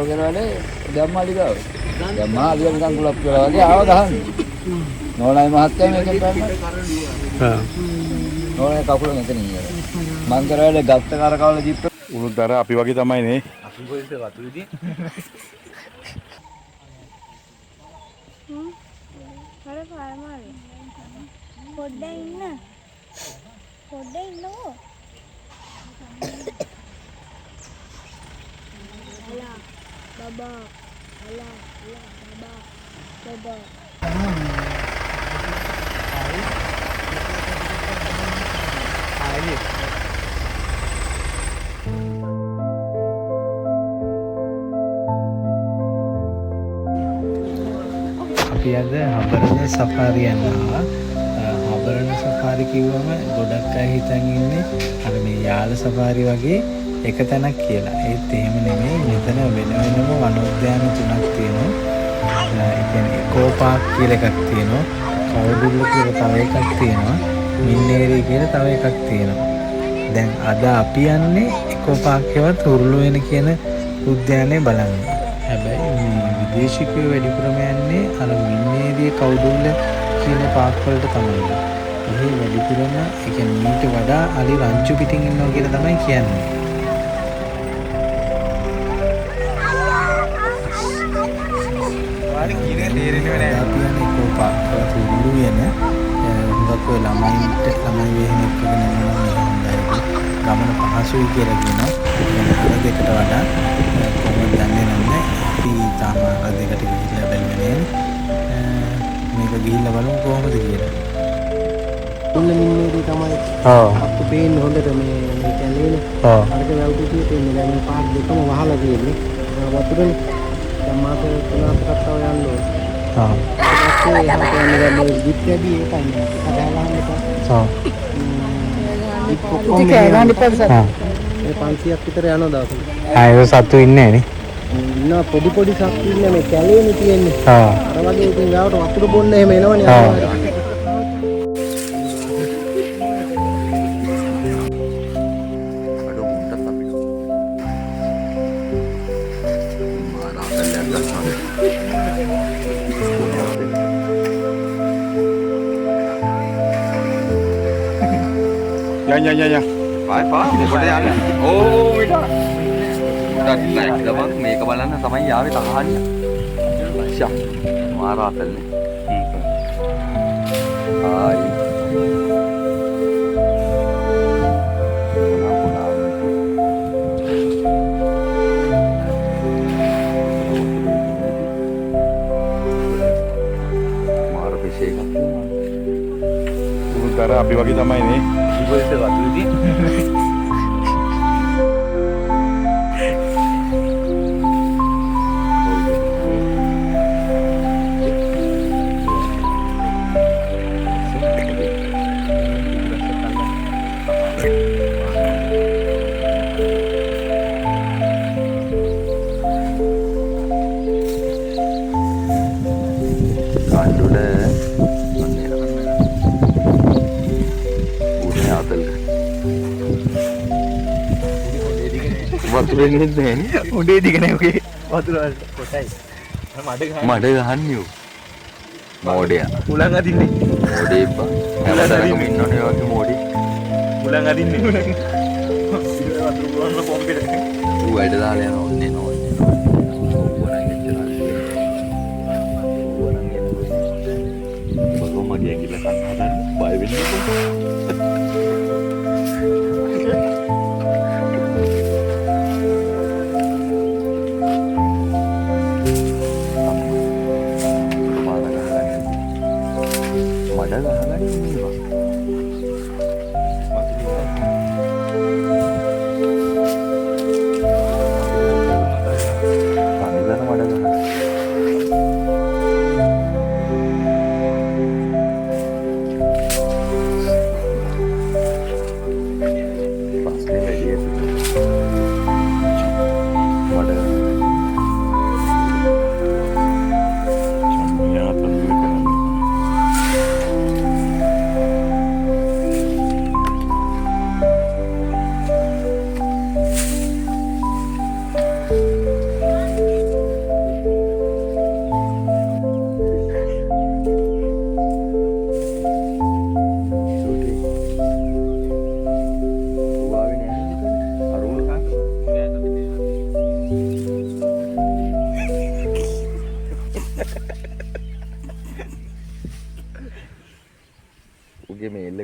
කරානේ ධම්මාලි ගාව. ධම්මා අලිය නිකන් කුලප් කරලා වගේ ආව ගහන්නේ. නෝනායි මහත්තයා මේකෙන් කරන්නේ. හා. නෝනායි කකුල මෙතන ඉන්නේ. මං කරාලේ ගත්ත කරකවල ජිප් උණුතර අපි වගේ තමයි නේ. අපි පොලිසිය වතුරේදී. අර පාරමාරේ. පොඩ්ඩක් ඉන්න. පොඩ්ඩක් ඉන්නකෝ. අලා බබා අලා බබා බබා අපි අද හබරණ සෆාරි යනවා. හබරණ සෆාරි කිව්වම ගොඩක් අය හිතන් ඉන්නේ අර මේ යාල සෆාරි වගේ එක තැනක් කියලා. ඒත් එහෙම නෙමෙයි. මෙතන වෙන වෙනම වනෝද්‍යාන තුනක් තියෙනවා. ඒ කියන්නේ ඉකෝ පාක් කියලා එකක් තියෙනවා. කවුරුල්ල කියලා තව එකක් තියෙනවා. මින්නේරි කියලා තව එකක් තියෙනවා. දැන් අද අපි යන්නේ ඉකෝ පාක් එකවත් උරුළු වෙන කියන උද්‍යානය බලන්න. හැබැයි මේ විදේශිකයෝ වැඩිපුරම යන්නේ අර මින්නේරිය කවුරුල්ල කියන පාක් වලට තමයි. එහි වැඩිපුරම ඒ කියන්නේ මීට වඩා අලි රංචු පිටින් ඉන්නවා කියලා තමයි කියන්නේ. අපි ඉකෝ පාක් උරුළු වෙන හුඟක් ඔය ළමයි වෙහෙන එකගෙන යනවා හොඳයි. ගමන පහසුයි කියලා කියනවා. අර දෙකට වඩා කොහොමද යන්නේ නැහැ. අපි තාම අර දෙකට ගිහිල්ලා බැලුවේ මේක ගිහිල්ලා බලමු කොහොමද කියලා. මුල්ල මින්නේදී තමයි අප්පු පේන්නේ හොඳට මේ කැලේනේ. අරක වැවුටි තියෙන්නේ දැන් මේ පාක් දෙකම වහලා තියෙන්නේ. වතුරනේ දැන් මාස 3-4ක් තව යන්න ඕනේ. ඒ එහාට යන්නේ දැන් මේ ජිප් වැඩි ඒකයි නේ. කඩාවහන්න එපා. ජිප් කොහොමද ගන්න එපා. ඒ 500ක් විතර යන දවසට. ඒක සතු ඉන්නේ නේ. ඉන්න පොඩි සතු ඉන්නේ මේ කැලේනේ තියෙන්නේ. අර වගේ ඉතින් ගාවට වතුර බොන්න එහෙම එනවනේ. Ya. පායි මොකද යන්නේ? ඕ ඊට. ඩක් ගමන් මේක බලන්න තමයි යාවේ තහන්නේ. ෂා. මාරාතල්නේ. ආයි. මාර පිෂේ එකක්. උණුතර අපි වගේ තමයි නේ. පොලිසිය වතුරේදී. වතුරේ නෙන්නේ නේ උඩේ දිග නේ ඔගේ වතුර වලට කොටයි මඩ ගහන්නේ මෝඩයා උලන් අදින්නේ මෝඩේ බා හැමදාම ඉන්නෝනේ වගේ මෝඩේ උලන් අදින්නේ වතුර ගන්න පොම්පෙට ඌ වැඩ දාලා යනවා ඔන්නේ නෝන්නේ මගේ ඇඟිල්ල කන්න හදන්න බය වෙන්නේ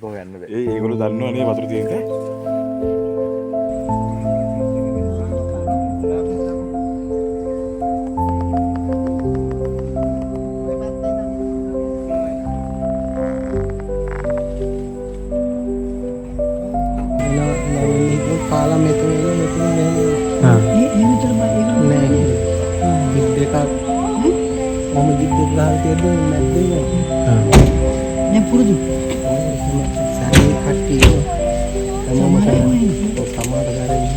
ඒක හොයන්න බෑ. ඒගොල්ලෝ දන්නවනේ වතුර තියෙන තැන. කාලා මෙතන මෙහෙම නෑ ගිබ් දෙකක් මම ගිබ් දෙක ගහලා තියෙද්දි නැද්දේ දැන් පුරුදු සාරේ කට්ටිය සමහර ගානේ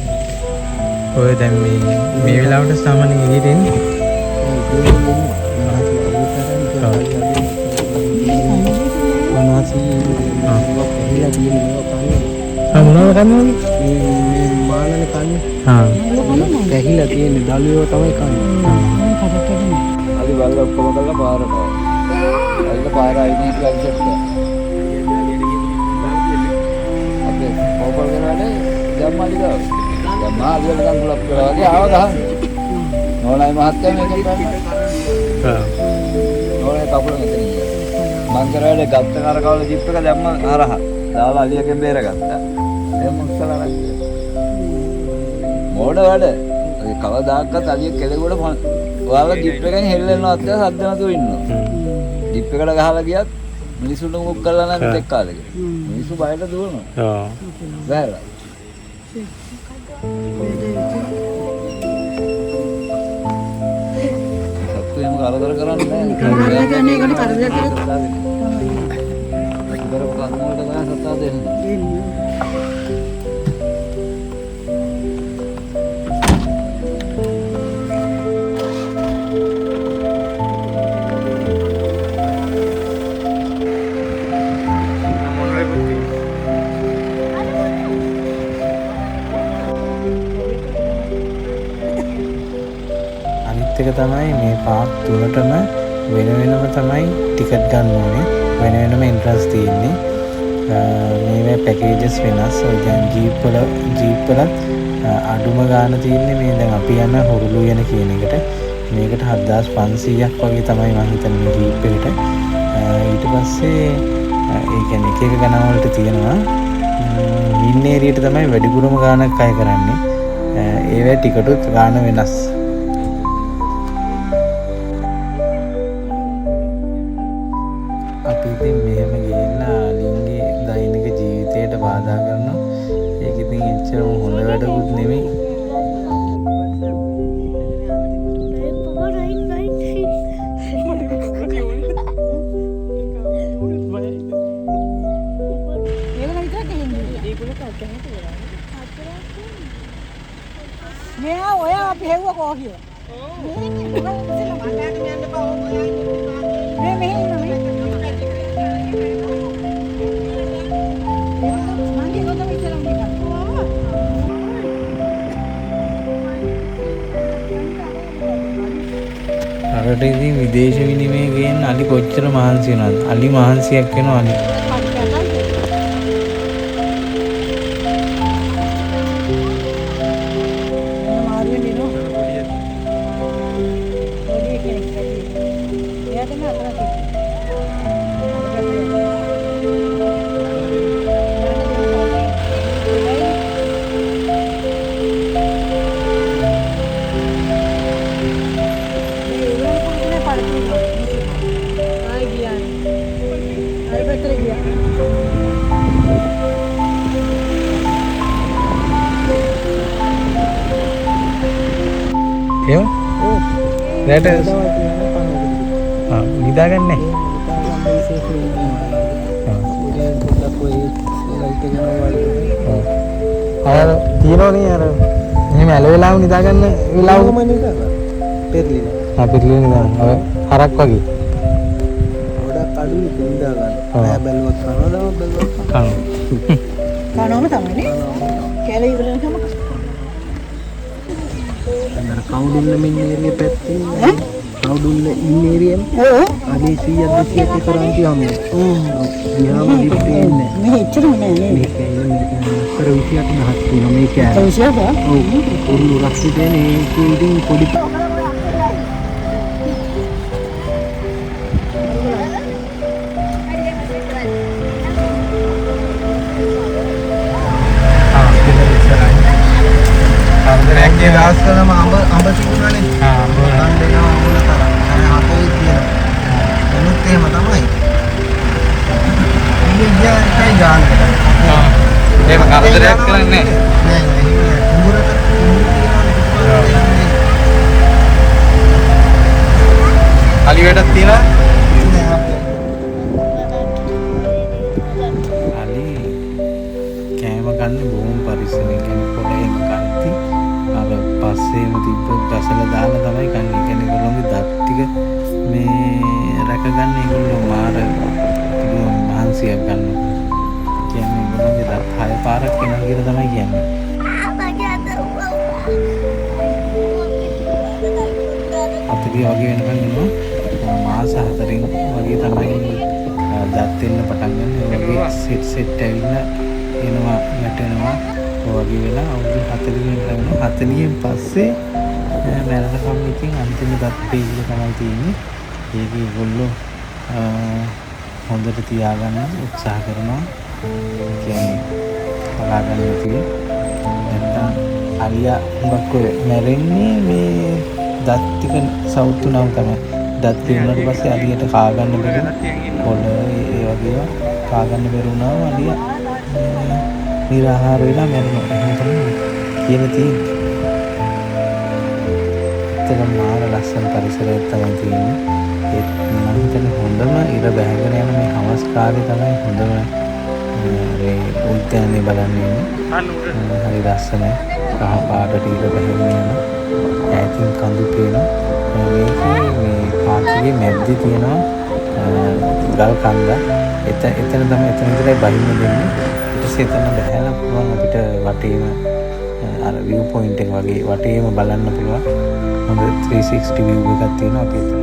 ඔය දැන් මේ වෙලාවට සාමාන්‍ය එළියට එන්නේ මොනවද කන්නේ? මේ මාළනේ කන්නේ. ගැහිලා තියෙන දළුවෝ තමයි කන්නේ. අලි බල්ල ඔක්කොම කරලා පාරට. අල්ල පාර අයිනේ කියලා සෙට් කරා. අපේ පොපල් කරානේ ජම්මාලි ගාව. දැන් මාළියට ගම් පුලප් කරලා වගේ ආව ගහන්න. නෝනයි මහත්තයා මේකෙන් බෑ. නෝනයි කපුල මෙතන ගියා. මං කරානේ ගත්ත කරකවල ජිප් එක දැම්ම හරහා. දාලා අලියගෙන් බේරගත්තා. එහෙම උස්සලා නැග්ගා. මොඩ වැඩ. ඒ කවදාකවත් අලිය කෙලෙගොඩ ඔයාලා ජිප් එකෙන් හෙල්ලෙන්නවත් නැහැ සද්ද නැතුව ඉන්නවා. ජිප් එකට ගහලා ගියත් මිනිස්සුන්ට මුක් කරලා නැහැ දෙක් කාලෙක. මිනිස්සු බයට දුවනවා. ඔව්. බෑලා. සත්තු එහෙම කරදර කරන්නේ නැහැ. කරදර කරන්නේ ඒකට කරදර කරලා. ඉතර කන්නවලට ගහ සත්තා දෙන්නේ. අනිත් එක තමයි මේ පාක් තුනටම වෙන වෙනම තමයි ටිකට් ගන්න ඕනේ. වෙන වෙනම එන්ට්‍රන්ස් තියෙන්නේ. මේ පැකේජස් වෙනස්. දැන් ජීප් වලත් අඩුම ගාණ තියෙන්නේ මේ දැන් අපි යන හොරුළු යන කියන එකට. මේකට 7500ක් වගේ තමයි මම හිතන්නේ ජීප් එකට. ඊට පස්සේ ඒ කියන්නේ එක එක ගණන් වලට තියෙනවා. වින් ඒරියට තමයි වැඩිපුරම ගාණක් අය කරන්නේ. ඒවැ ටිකටුත් ගාණ වෙනස්. අපි ඉතින් මෙහෙම ගිහිල්ලා අලින්ගේ දෛනික ජීවිතයට බාධා කරනවා. ඒක ඉතින් එච්චරම හොඳ වැඩකුත් නෙමෙයි. මෙයා ඔය අපි හෙව්ව කෝ කිය. මේ මෙහෙ ඉන්නේ. මගේ කොතන ඉස්සරහට ගියා. අරට ඉතින් විදේශ විනිමය ගේන්න අලි කොච්චර මහන්සි වෙනවද? අලි මහන්සියක් වෙනවා අලි. එහෙම? ඔව්. රැට නිදාගන්නේ. අර තියනෝනේ අර එහෙම ඇල වෙලාව නිදාගන්න වෙලාවම නිදාගන්න. පෙරලිලා. පෙරලිලා නිදාගන්න. ඔය හරක් වගේ. ගොඩක් අඩුයි නිදාගන්න. අය බැලුවත් කනවා බැලුවත් කනවා. කනෝම තමයි නේ. කැලේ ඉවරනකම කවුඩුල්ල මෙන්න ඒරිය පැත්තේ කවුඩුල්ල ඉන්න ඒරියනේ අලි 100ක් 200ක් කරන්ති හම්බුනේ ගියාම දිත්තේ ඉන්නේ මේ එච්චරම නෑ නේ මේක ඉන්නේ අතර 20ක් 10ක් තියෙනවා මේක 20ක් ඔව් උරුළු රක්ෂි දෙන ඒකේ ඉතින් පොඩි ඒ දවස්වලම අඹ තිබුණානේ. අඹ කණ්ඩේනවා ඕන තරම්. අර හතේ තියෙනවා. මොනුත් එහෙම තමයි. ඉන්නේ එකයි ගාන. ඒක කරදරයක් කරන්නේ නෑ නෑ. කුඹුරට අලි වැඩක් තියලා අලි කෑම ගන්න බොහොම පරිස්සමෙන් කියන්නේ පොළේම කන්ති අර පස්සේම තිබ්බ ගසල දාලා තමයි කන්නේ. කියන්නේ ඒගොල්ලෝගේ දත් ටික මේ රැකගන්න ඒගොල්ලෝ මාර මහන්සියක් ගන්නවා. කියන්නේ ඒගොල්ලෝගේ දත් 6 පාරක් වෙනවා කියලා තමයි කියන්නේ. අතලිය වගේ වෙනකන් ඉන්නවා. මාස 4කින් වගේ තමයි දත් දෙන්න පටන් ගන්න. ඒ වගේ සෙට් ඇවිල්ලා එනවා වැටෙනවා. ඔය වගේ වෙලා අවුරුදු 40කින් ලැබෙනවා. 40න් පස්සේ මැරෙනකම් ඉතින් අන්තිම දත් පෙයිල තමයි තියෙන්නේ. ඒක ඒගොල්ලෝ හොඳට තියාගන්න උත්සාහ කරනවා. කියන්නේ බලාගන්න ඉතින් නැත්තම් අලියා හුඟක් ඔය මැරෙන්නේ මේ දත් ටික සවුතු නම් තමයි. දත් පිරුණාට පස්සේ අලියට කා ගන්න බැරි පොළ ඒ වගේ කා ගන්න බැරි වුණාම අලියා නිරාහාර වෙලා මැරෙනවා. එහෙම තමයි කියලා තියෙන්නේ. ඒතරම් මාර ලස්සන පරිසරයක් තමයි තියෙන්නේ. ඒත් මම හිතන්නේ හොඳම ඉර බැහැගෙන යන මේ හවස් කාලේ තමයි හොඳම මේ උද්‍යානය බලන්න ඉන්නේ. හරි ලස්සනයි. කහ පාටට ඉර බැහැගෙන යන ඈතින් කඳු පේනවා. මේකේ මේ පාටියේ මැද්දේ තියෙනවා ගල් කන්ද. එතන තමයි එතන ඉඳලා බහින්න දෙන්නේ. ඊට පස්සේ එතන බහැලා පුළුවන් අපිට වටේම අර view point එක වගේ වටේම බලන්න පුළුවන්. හොඳ 360 view එකක් තියෙනවා අපි එතන.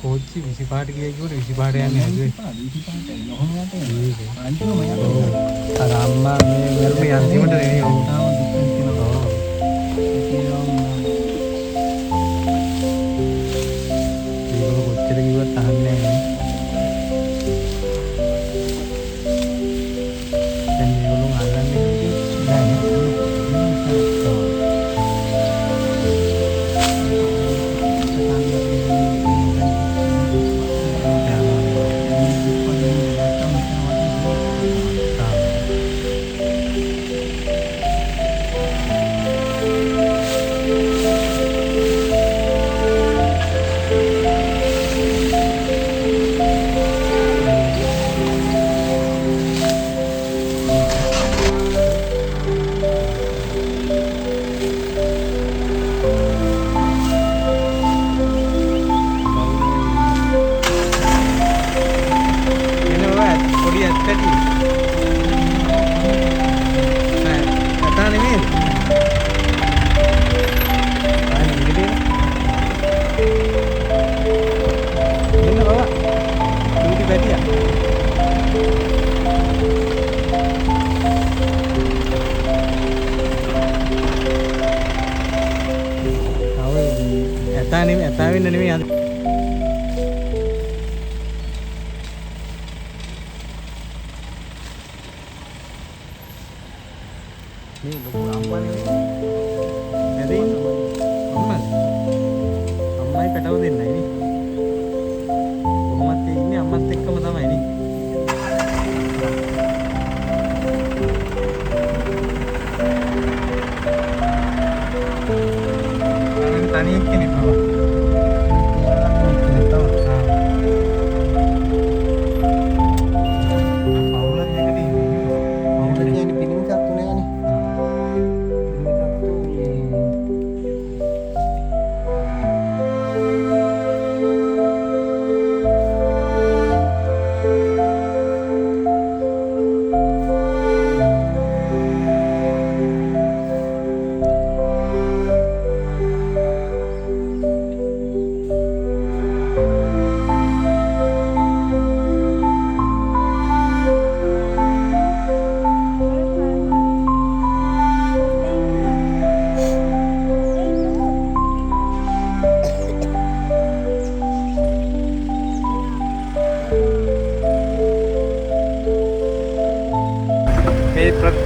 कोची विसी पाट गया क्यों विसी पाट यानी है विसी पाट है लोगों ने आते हैं अंतिम में यार आराम में मेरे में अंतिम में नहीं होता ये लोग बच्चे की बात ताहन नहीं ये लोग आना नहीं වෙන්න නෙමෙයි අද. මේ ලොකු අම්මනේ නැදේ අම්මයි පැටව දෙන්නයි නේ. කොහොමද ඉන්නේ අම්මත් එක්කම තමයි නේ. තනියෙක් කෙනෙක් නෝ.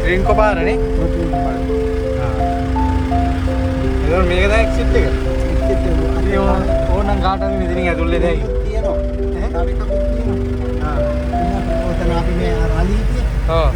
ड्रिंक पार නේ ඒක මේක දැන් එක්සිට් එක ඕනනම් කාටද මෙතනින් ඇතුල් වෙන්නේ තියෙනවා ඈ තව එකක් තියෙනවා ඔතන අපි මේ රාලි ඔව්